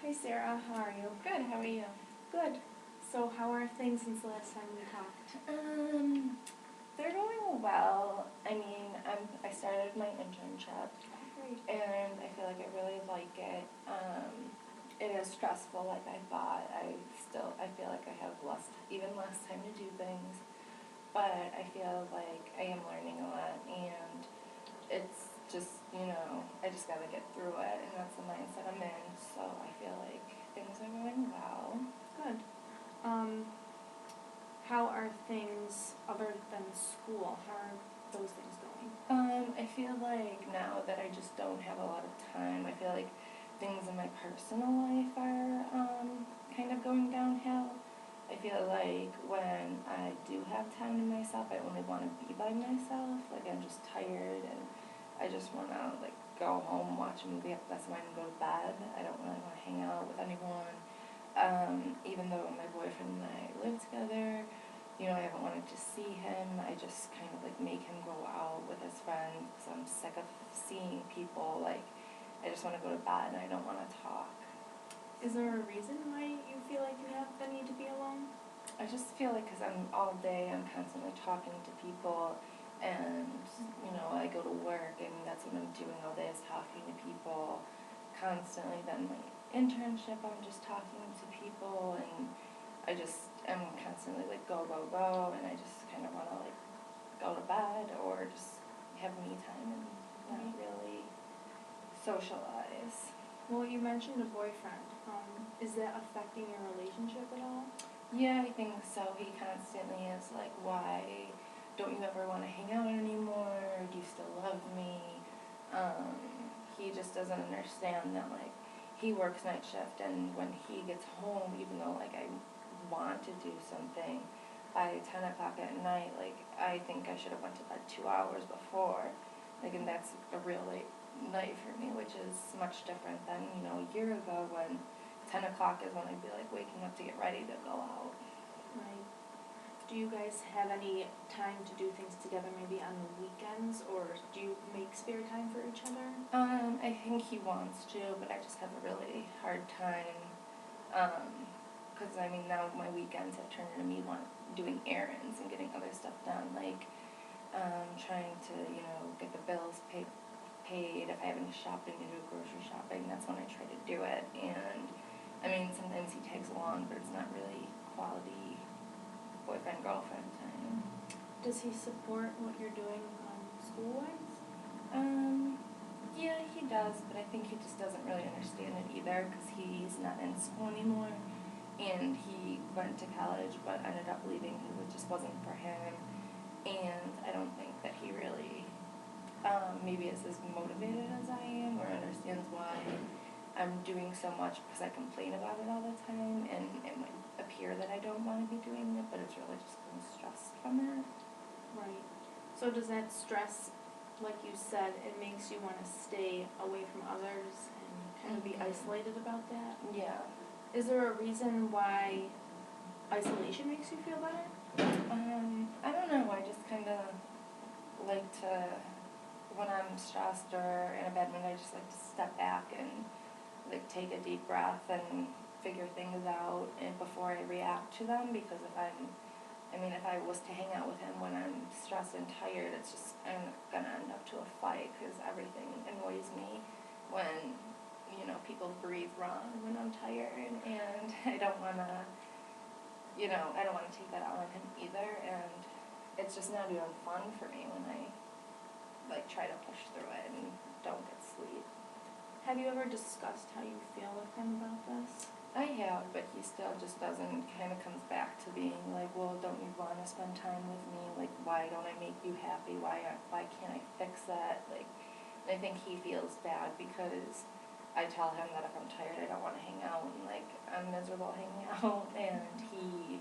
Hi Sarah, how are you? Good, how are you? Good. So how are things since the last time we talked? They're going well. I started my internship, Great. and I feel like I really like it. It is stressful like I thought. I feel like I have even less time to do things, but I feel like I am learning a lot, and it's just, I just gotta get through it, and that's the mindset I'm in, so I feel like things are going well. Good. How are things other than school? How are those things going? I feel like now that I just don't have a lot of time, I feel like things in my personal life are kind of going downhill. I feel like when I do have time to myself, I only want to be by myself. Like, I'm just tired and I just want to, like, go home, watch a movie, that's mine, and go to bed. I don't really want to hang out with anyone. Even though my boyfriend and I live together, I haven't wanted to see him. I just kind of, like, make him go out with his friends because I'm sick of seeing people. Like, I just want to go to bed and I don't want to talk. Is there a reason why you feel like you have the need to be alone? I just feel like because I'm constantly talking to people, and, I go to work and that's what I'm doing all day is talking to people constantly. Then my internship, I'm just talking to people, and I'm constantly like go, and I just kind of want to like go to bed or just have me time and not really socialize. Well, you mentioned a boyfriend. Is that affecting your relationship at all? Yeah, I think so. He constantly is like, why don't you ever want to hang out anymore? Do you still love me? He just doesn't understand that, like, he works night shift, and when he gets home, even though, like, I want to do something by 10 o'clock at night, like, I think I should have went to bed 2 hours before. Like, and that's a real late night for me, which is much different than, a year ago when 10 o'clock is when I'd be, like, waking up to get ready to go out. Right. Do you guys have any time to do things together, maybe on the weekends, or do you make spare time for each other? I think he wants to, but I just have a really hard time, because, now my weekends have turned into me doing errands and getting other stuff done, like, trying to, get the bills paid. If I have any shopping to do, grocery shopping, that's when I try to do it, and, sometimes he tags along, but it's not really quality boyfriend-girlfriend time. Does he support what you're doing school-wise? Yeah, he does, but I think he just doesn't really understand it either because he's not in school anymore, and he went to college but ended up leaving because it just wasn't for him, and I don't think that he really maybe is as motivated as I am or understands why I'm doing so much because I complain about it all the time, and it might appear that I don't want to be doing it, but it's really just because I'm stressed from it. Right. So does that stress, like you said, it makes you want to stay away from others and kind of be isolated about that? Yeah. Is there a reason why isolation makes you feel better? I don't know. I just kind of like to, when I'm stressed or in a bad mood, I just like to step back and like take a deep breath and figure things out and before I react to them, because if I was to hang out with him when I'm stressed and tired, I'm going to end up to a fight because everything annoys me when, people breathe wrong when I'm tired, and I don't want to, I don't want to take that out on him either, and it's just not even fun for me when I, like, try to push through it and don't get sleep. Have you ever discussed how you feel with him about this? I have, but he still just doesn't, kind of comes back to being like, well, don't you want to spend time with me? Like, why don't I make you happy? Why can't I fix that? Like, and I think he feels bad because I tell him that if I'm tired, I don't want to hang out, and, like, I'm miserable hanging out, and he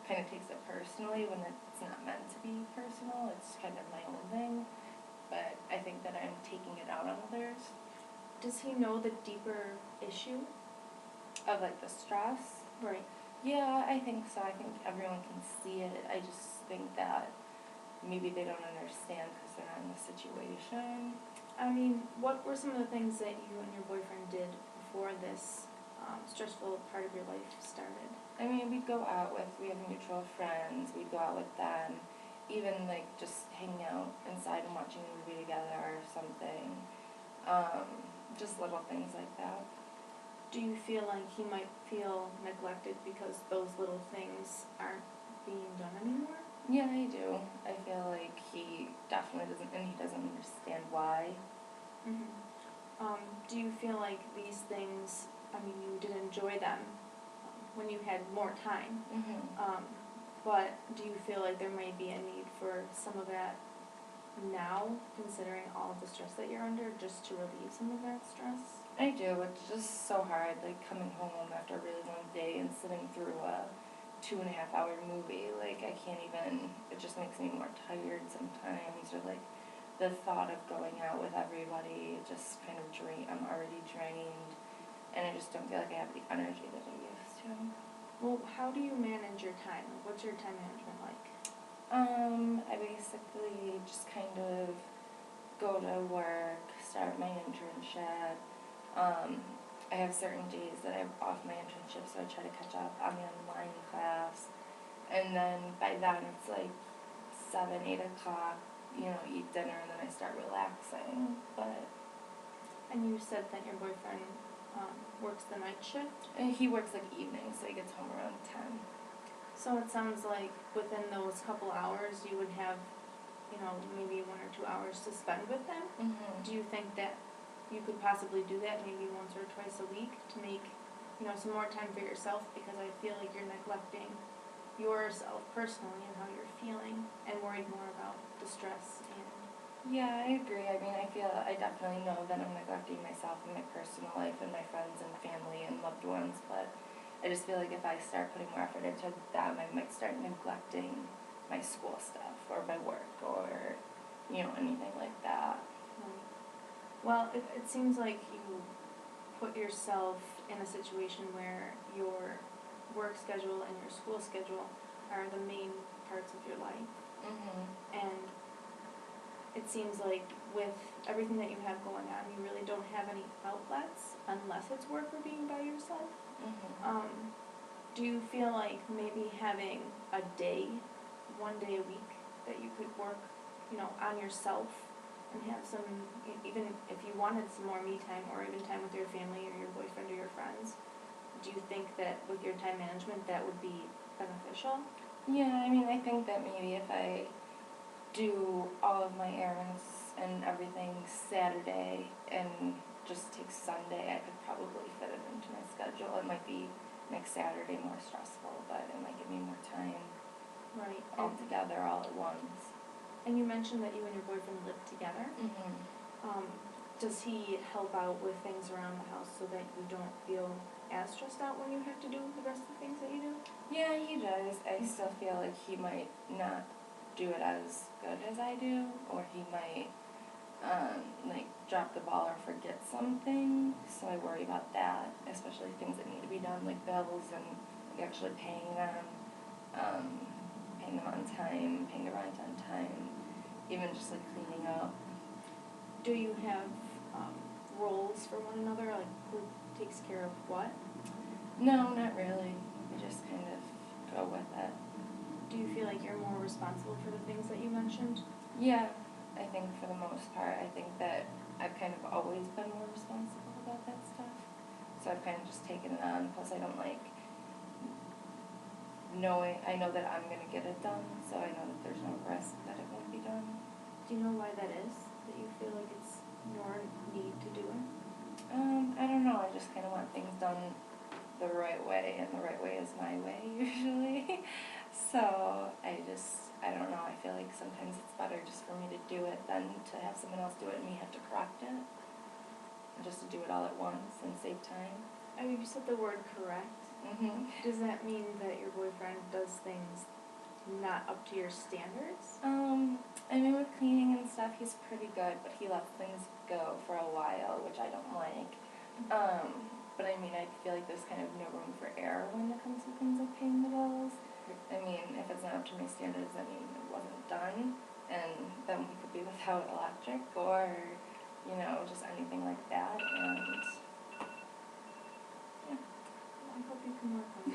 kind of takes it personally when it's not meant to be personal. It's kind of my own thing, but I think that I'm taking it out on others. Does he know the deeper issue? Of, like, the stress? Right. Yeah, I think so. I think everyone can see it. I just think that maybe they don't understand because they're not in the situation. What were some of the things that you and your boyfriend did before this stressful part of your life started? I mean, we have mutual friends, we'd go out with them, even like just hanging out inside and watching a movie together or something. Just little things like that. Do you feel like he might feel neglected because those little things aren't being done anymore? Yeah, I do. I feel like he definitely doesn't, and he doesn't understand why. Mm-hmm. Do you feel like these things, I mean, you did enjoy them when you had more time, Mm-hmm. but do you feel like there may be a need for some of that now, considering all of the stress that you're under, just to relieve some of that stress? I do. It's just so hard, like coming home after a really long day and sitting through a 2.5 hour movie. Like I can't even. It just makes me more tired sometimes, or like the thought of going out with everybody just kind of I'm already drained, and I just don't feel like I have the energy that I used to. Well, how do you manage your time? Like, what's your time management like? I basically just kind of go to work, start my internship. I have certain days that I'm off my internship, so I try to catch up on the online class. And then by then it's like 7, 8 o'clock, eat dinner, and then I start relaxing. And you said that your boyfriend works the night shift? And he works like evenings, so he gets home around 10. So it sounds like within those couple hours you would have, maybe 1 or 2 hours to spend with him. Mm-hmm. Do you think that you could possibly do that maybe once or twice a week to make, some more time for yourself? Because I feel like you're neglecting yourself personally and how you're feeling and worried more about the stress and... Yeah, I agree. I mean, I definitely know that I'm neglecting myself in my personal life and my friends and family and loved ones, but I just feel like if I start putting more effort into them, I might start neglecting my school stuff or my work or, anything like that. Right. Well, it seems like you put yourself in a situation where your work schedule and your school schedule are the main parts of your life. Mm-hmm. And it seems like with everything that you have going on, you really don't have any outlets unless it's work or being by yourself. Mm-hmm. Do you feel like maybe having a day, 1 day a week, that you could work, on yourself and have some, even if you wanted some more me time or even time with your family or your boyfriend or your friends, do you think that with your time management that would be beneficial? Yeah, I mean, I think that maybe if I do all of my errands and everything Saturday and just take Sunday, I could probably fit it into my schedule. It might be next Saturday more stressful, but it might give me more time Right. all together all at once. And you mentioned that you and your boyfriend live together. Mm-hmm. Does he help out with things around the house so that you don't feel as stressed out when you have to do the rest of the things that you do? Yeah, he does. I still feel like he might not do it as good as I do, or he might drop the ball or forget something. So I worry about that, especially things that need to be done, like bills and actually paying them on time, paying the rent on time, even just like cleaning up. Do you have roles for one another, like who takes care of what? No, not really. We just kind of go with it. Do you feel like you're more responsible for the things that you mentioned? Yeah, I think for the most part, I think that I've kind of always been more responsible about that stuff. So I've kind of just taken it on. Plus, I don't like I know that I'm going to get it done, so I know that there's no risk that it won't be done. Do you know why that is? That you feel like it's your need to do it? I don't know. I just kind of want things done the right way, and the right way is my way usually. So I don't know. I feel like sometimes it's better just for me to do it than to have someone else do it and me have to correct it. And just to do it all at once and save time. I mean, you said the word correct. Mm-hmm. Does that mean that your boyfriend does things not up to your standards? I mean, with cleaning and stuff, he's pretty good, but he lets things go for a while, which I don't like. But I mean, I feel like there's kind of no room for error when it comes to things like paying the bills. I mean, if it's not up to my standards, I mean, it wasn't done, and then we could be without electric or, just anything like that, and yeah. can work on